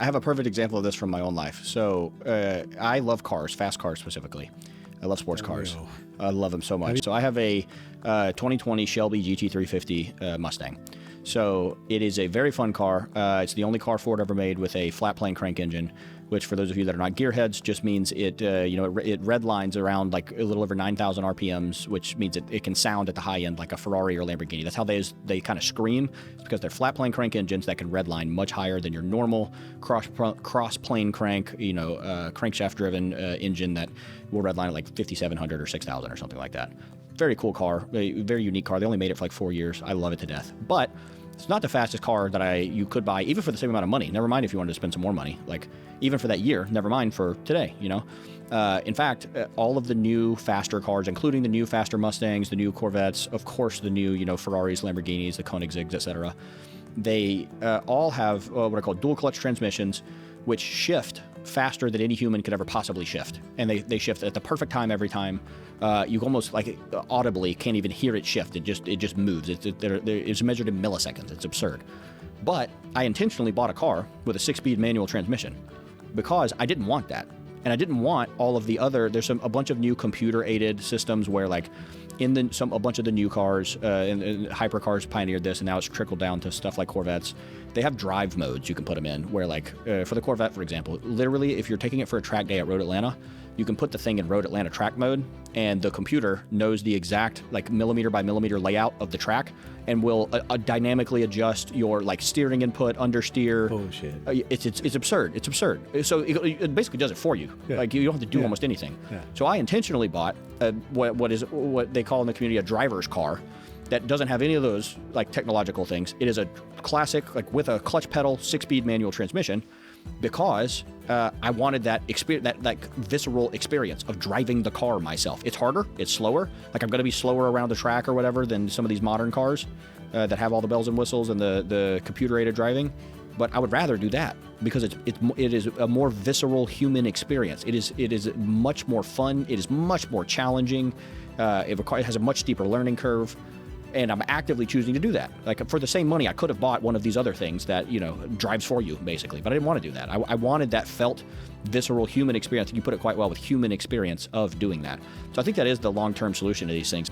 I have a perfect example of this from my own life. So I love cars, fast cars specifically. I love sports cars. I love them so much. So I have a 2020 Shelby GT350 Mustang. So it is a very fun car. It's the only car Ford ever made with a flat plane crank engine, which for those of you that are not gearheads just means it it redlines around like a little over 9,000 RPMs, which means it can sound at the high end like a Ferrari or Lamborghini. That's how they kind of scream. It's because they're flat plane crank engines that can redline much higher than your normal cross plane crank, crankshaft driven engine that will redline at like 5,700 or 6,000 or something like that. Very cool car, a very unique car. They only made it for like 4 years. I love it to death. But it's not the fastest car that you could buy, even for the same amount of money. Never mind if you wanted to spend some more money, like even for that year, never mind for today, In fact, all of the new faster cars, including the new faster Mustangs, the new Corvettes, of course, the new, Ferraris, Lamborghinis, the Koenigseggs, etc. They all have what are called dual clutch transmissions, which shift faster than any human could ever possibly shift. And they shift at the perfect time every time. You almost like audibly can't even hear it shift. It just moves. It's measured in milliseconds. It's absurd. But I intentionally bought a car with a 6-speed manual transmission because I didn't want that. And I didn't want all of the other, there's a bunch of new computer-aided systems where like a bunch of the new cars, and hypercars pioneered this, and now it's trickled down to stuff like Corvettes. They have drive modes you can put them in where like, for the Corvette, for example, literally if you're taking it for a track day at Road Atlanta, you can put the thing in Road Atlanta track mode, and the computer knows the exact like millimeter by millimeter layout of the track and will dynamically adjust your like steering input, understeer. Oh shit! It's absurd. It's absurd. So it basically does it for you. Yeah. Like you don't have to do almost anything. Yeah. So I intentionally bought what they call in the community a driver's car that doesn't have any of those like technological things. It is a classic like with a clutch pedal 6-speed manual transmission because I wanted that experience, that like visceral experience of driving the car myself. It's harder, it's slower. Like I'm going to be slower around the track or whatever than some of these modern cars that have all the bells and whistles and the computer-aided driving. But I would rather do that because it is a more visceral human experience. It is much more fun. It is much more challenging. It has a much steeper learning curve. And I'm actively choosing to do that. Like for the same money, I could have bought one of these other things that, drives for you basically, but I didn't want to do that. I wanted that felt visceral human experience. You put it quite well with human experience of doing that. So I think that is the long-term solution to these things.